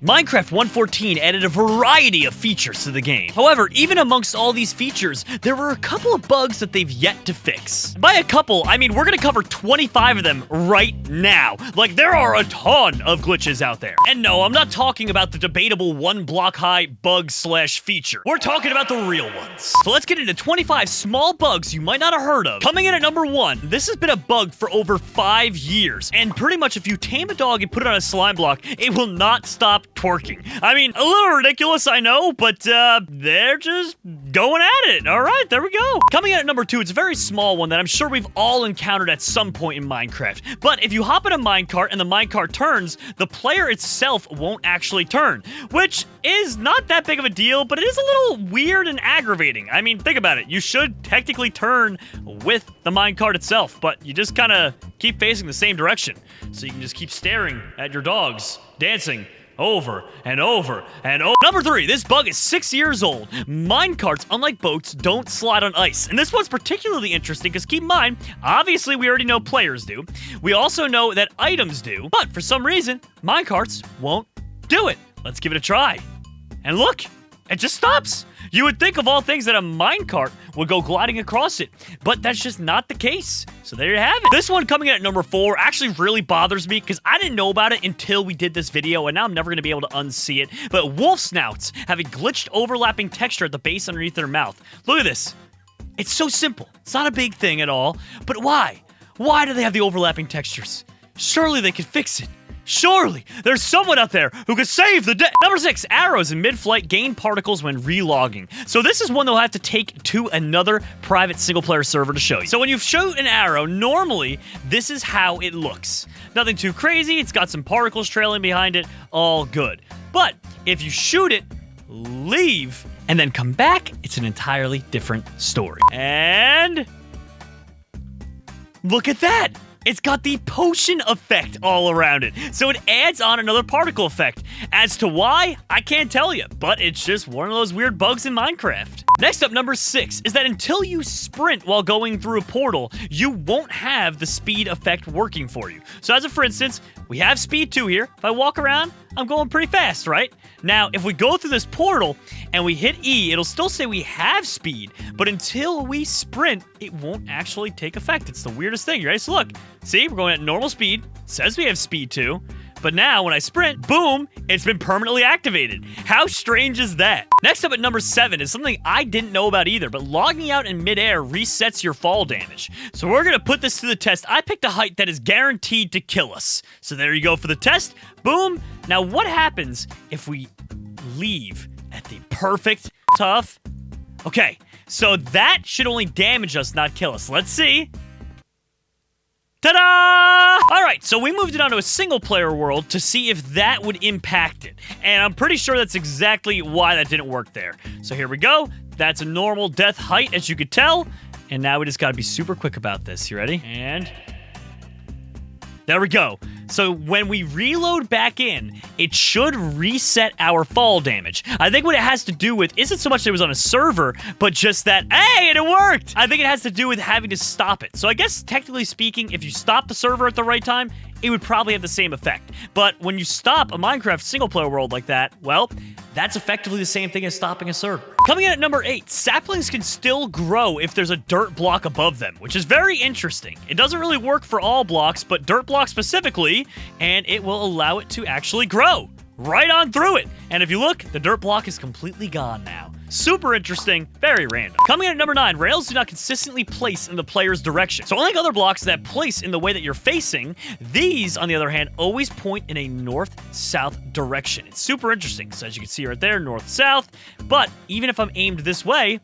Minecraft 1.14 added a variety of features to the game. However, even amongst all these features, there were a couple of bugs that they've yet to fix. By a couple, I mean we're gonna cover 25 of them right now. Like, there are a ton of glitches out there. And no, I'm not talking about the debatable one block high bug slash feature. We're talking about the real ones. So let's get into 25 small bugs you might not have heard of. Coming in at number 1, this has been a bug for over 5 years. And pretty much if you tame a dog and put it on a slime block, it will not stop twerking. I mean, a little ridiculous, I know, but they're just going at it. All right, there we go. Coming in at number 2, it's a very small one that I'm sure we've all encountered at some point in Minecraft. But if you hop in a minecart and the minecart turns, the player itself won't actually turn, which is not that big of a deal, but it is a little weird and aggravating. I mean, think about it. You should technically turn with the minecart itself, but you just kind of keep facing the same direction. So you can just keep staring at your dogs dancing over and over and over. Number 3, this bug is 6 years old. Minecarts, unlike boats, don't slide on ice. And this one's particularly interesting because keep in mind, obviously we already know players do. We also know that items do, but for some reason, minecarts won't do it. Let's give it a try. And look, it just stops. You would think of all things that a minecart would go gliding across it, but that's just not the case. So there you have it. This one coming in at number 4 actually really bothers me because I didn't know about it until we did this video, and now I'm never going to be able to unsee it. But wolf snouts have a glitched overlapping texture at the base underneath their mouth. Look at this. It's so simple. It's not a big thing at all, but why? Why do they have the overlapping textures? Surely they could fix it. Surely, there's someone out there who could save the day. Number 6, arrows in mid-flight gain particles when relogging. So this is one they'll have to take to another private single-player server to show you. So when you shoot an arrow, normally, this is how it looks. Nothing too crazy, it's got some particles trailing behind it, all good. But if you shoot it, leave, and then come back, it's an entirely different story. And look at that. It's got the potion effect all around it, so it adds on another particle effect. As to why, I can't tell you, but it's just one of those weird bugs in Minecraft. Next up, number 6, is that until you sprint while going through a portal, you won't have the speed effect working for you. So as a for instance, we have speed 2 here. If I walk around, I'm going pretty fast, right? Now, if we go through this portal and we hit E, it'll still say we have speed, but until we sprint, it won't actually take effect. It's the weirdest thing, right? So look, see, we're going at normal speed, says we have speed 2, but now when I sprint, boom, it's been permanently activated. How strange is that? Next up at number 7 is something I didn't know about either, but logging out in midair resets your fall damage. So we're gonna put this to the test. I picked a height that is guaranteed to kill us. So there you go for the test, boom. Now what happens if we leave at the perfect tough? Okay, so that should only damage us, not kill us. Let's see. Ta-da! All right, so we moved it onto a single-player world to see if that would impact it. And I'm pretty sure that's exactly why that didn't work there. So here we go. That's a normal death height, as you could tell. And now we just gotta be super quick about this. You ready? And there we go. So when we reload back in, it should reset our fall damage. I think what it has to do with isn't so much that it was on a server, but just that, hey, it worked! I think it has to do with having to stop it. So I guess technically speaking, if you stop the server at the right time, it would probably have the same effect. But when you stop a Minecraft single-player world like that, well, that's effectively the same thing as stopping a server. Coming in at number 8, saplings can still grow if there's a dirt block above them, which is very interesting. It doesn't really work for all blocks, but dirt blocks specifically, and it will allow it to actually grow right on through it. And if you look, the dirt block is completely gone now. Super interesting, very random. Coming in at number 9, rails do not consistently place in the player's direction. So unlike other blocks that place in the way that you're facing, these, on the other hand, always point in a north-south direction. It's super interesting, so as you can see right there, north-south, but even if I'm aimed this way,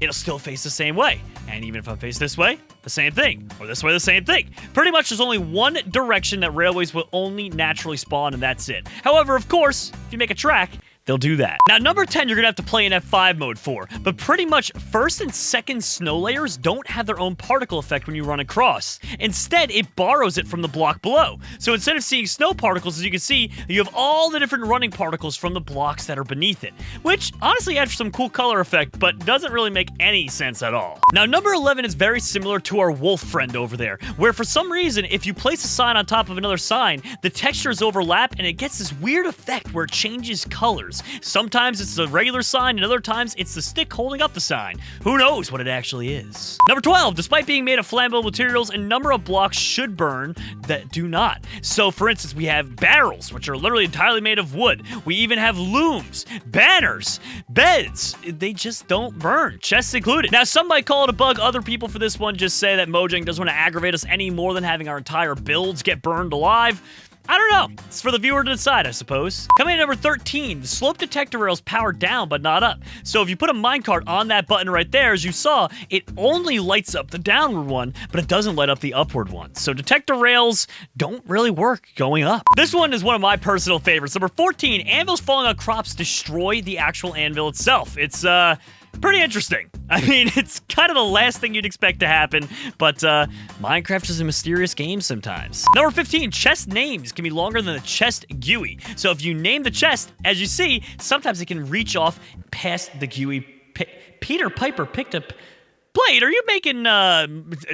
it'll still face the same way. And even if I'm faced this way, the same thing. Or this way, the same thing. Pretty much there's only one direction that railways will only naturally spawn, and that's it. However, of course, if you make a track, they'll do that. Now, number 10, you're going to have to play in F5 mode for, but pretty much first and second snow layers don't have their own particle effect when you run across. Instead, it borrows it from the block below. So instead of seeing snow particles, as you can see, you have all the different running particles from the blocks that are beneath it, which honestly adds some cool color effect, but doesn't really make any sense at all. Now, number 11 is very similar to our wolf friend over there, where for some reason, if you place a sign on top of another sign, the textures overlap and it gets this weird effect where it changes colors. Sometimes it's a regular sign, and other times it's the stick holding up the sign. Who knows what it actually is? Number 12, despite being made of flammable materials, a number of blocks should burn that do not. So, for instance, we have barrels, which are literally entirely made of wood. We even have looms, banners, beds. They just don't burn, chests included. Now, some might call it a bug. Other people for this one just say that Mojang doesn't want to aggravate us any more than having our entire builds get burned alive. I don't know. It's for the viewer to decide, I suppose. Coming in at number 13, the slope detector rail is powered down, but not up. So if you put a minecart on that button right there, as you saw, it only lights up the downward one, but it doesn't light up the upward one. So detector rails don't really work going up. This one is one of my personal favorites. Number 14, anvils falling on crops destroy the actual anvil itself. It's, pretty interesting. I mean, it's kind of the last thing you'd expect to happen, but Minecraft is a mysterious game sometimes. Number 15, chest names can be longer than the chest GUI. So if you name the chest, as you see, sometimes it can reach off past the GUI. Peter Piper picked up... Blade, are you making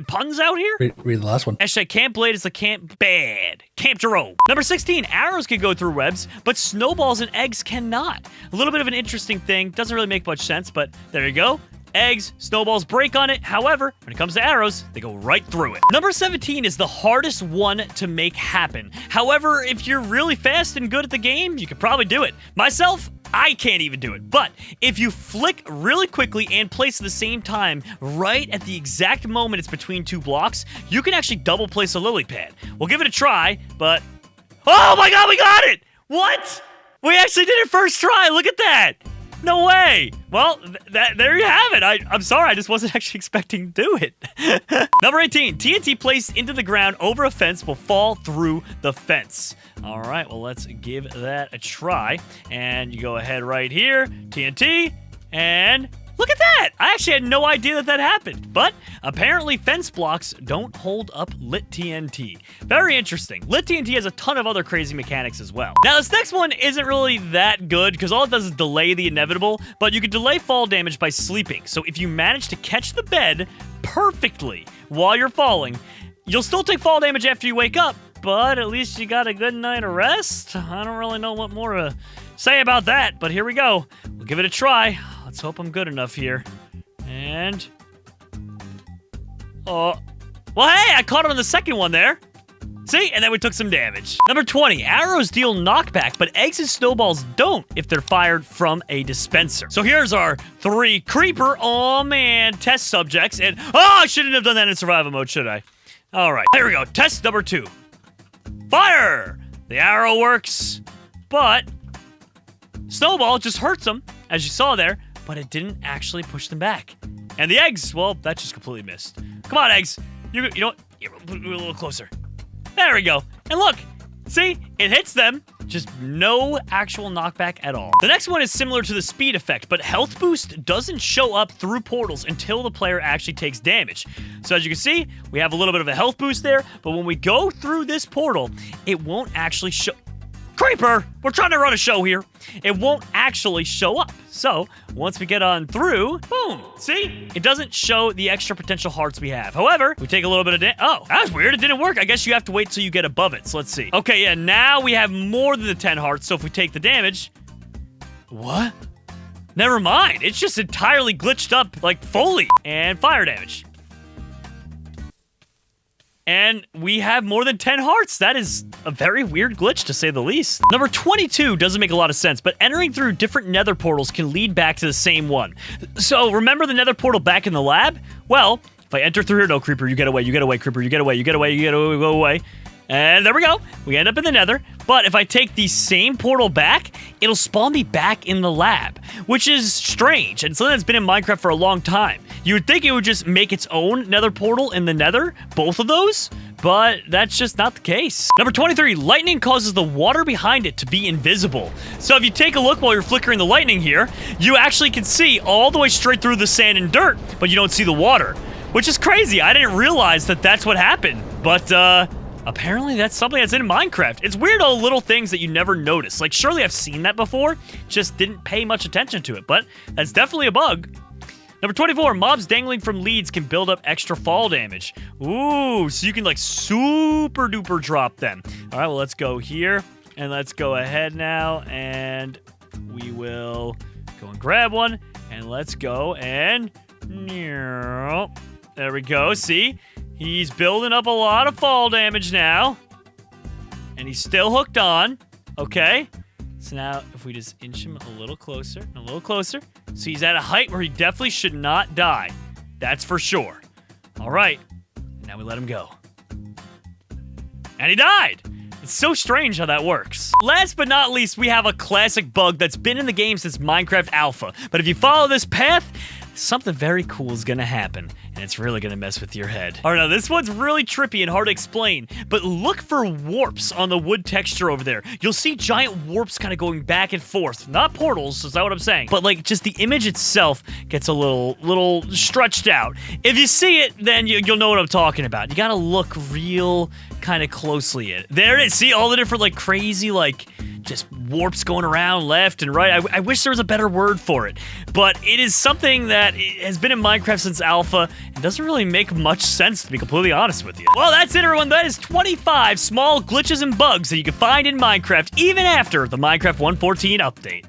puns out here? Read the last one. Hashtag Camp Blade is the camp bad. Camp Jerome. Number 16, arrows can go through webs, but snowballs and eggs cannot. A little bit of an interesting thing. Doesn't really make much sense, but there you go. Eggs, snowballs break on it. However, when it comes to arrows, they go right through it. Number 17 is the hardest one to make happen. However, if you're really fast and good at the game, you could probably do it. Myself, I can't even do it. But if you flick really quickly and place at the same time, right at the exact moment it's between two blocks, you can actually double place a lily pad. We'll give it a try, but... Oh my god, we got it! What? We actually did it first try, look at that! No way! Well, there you have it. I'm sorry, I just wasn't actually expecting to do it. Number 18, TNT placed into the ground over a fence will fall through the fence. All right, well, let's give that a try. And you go ahead right here, TNT, and look at that! I actually had no idea that happened, but apparently fence blocks don't hold up lit TNT. Very interesting. Lit TNT has a ton of other crazy mechanics as well. Now, this next one isn't really that good because all it does is delay the inevitable, but you can delay fall damage by sleeping. So if you manage to catch the bed perfectly while you're falling, you'll still take fall damage after you wake up, but at least you got a good night of rest. I don't really know what more to say about that, but here we go. We'll give it a try. Let's hope I'm good enough here. And... oh. Well, hey, I caught it on the second one there. See? And then we took some damage. Number 20, arrows deal knockback, but eggs and snowballs don't if they're fired from a dispenser. So here's our 3 creeper, oh man, test subjects. And, oh, I shouldn't have done that in survival mode, should I? All right, here we go. Test number 2. Fire! The arrow works, but snowball just hurts them, as you saw there, but it didn't actually push them back. And the eggs, well, that just completely missed. Come on, eggs. You know what? A little closer. There we go. And look, see? It hits them. Just no actual knockback at all. The next one is similar to the speed effect, but health boost doesn't show up through portals until the player actually takes damage. So as you can see, we have a little bit of a health boost there, but when we go through this portal, it won't actually show... Creeper! We're trying to run a show here. It won't actually show up. So, once we get on through, boom, see? It doesn't show the extra potential hearts we have. However, we take a little bit of damage. Oh, that was weird. It didn't work. I guess you have to wait till you get above it. So let's see. Okay, yeah, now we have more than the 10 hearts. So if we take the damage... What? Never mind. It's just entirely glitched up like Foley. And fire damage. And we have more than 10 hearts. That is a very weird glitch, to say the least. Number 22 doesn't make a lot of sense, but entering through different nether portals can lead back to the same one. So remember the nether portal back in the lab? Well, if I enter through here, no, creeper, you get away, creeper, you get away, go away. And there we go. We end up in the nether. But if I take the same portal back, it'll spawn me back in the lab, which is strange and something that's been in Minecraft for a long time. You would think it would just make its own nether portal in the nether, both of those, but that's just not the case. Number 23, lightning causes the water behind it to be invisible. So if you take a look while you're flickering the lightning here, you actually can see all the way straight through the sand and dirt, but you don't see the water, which is crazy. I didn't realize that that's what happened, but apparently that's something that's in Minecraft. It's weird, all little things that you never notice. Like, surely I've seen that before, just didn't pay much attention to it, but that's definitely a bug. Number 24, mobs dangling from leads can build up extra fall damage. Ooh, so you can like super duper drop them. All right, well, let's go here and let's go ahead now and we will go and grab one and let's go and there we go. See, he's building up a lot of fall damage now and he's still hooked on. Okay. So now, if we just inch him a little closer, and a little closer. So he's at a height where he definitely should not die. That's for sure. All right. Now we let him go. And he died. It's so strange how that works. Last but not least, we have a classic bug that's been in the game since Minecraft Alpha. But if you follow this path, something very cool is gonna happen, and it's really gonna mess with your head. All right, now this one's really trippy and hard to explain, but look for warps on the wood texture over there. You'll see giant warps kind of going back and forth. Not portals, is that what I'm saying? But like, just the image itself gets a little stretched out. If you see it, then you'll know what I'm talking about. You gotta look real kind of closely at it. There it is. See all the different like crazy like just warps going around left and right. I wish there was a better word for it, but it is something that has been in Minecraft since Alpha and doesn't really make much sense, to be completely honest with you. Well, that's it, everyone. That is 25 small glitches and bugs that you can find in Minecraft even after the Minecraft 1.14 update.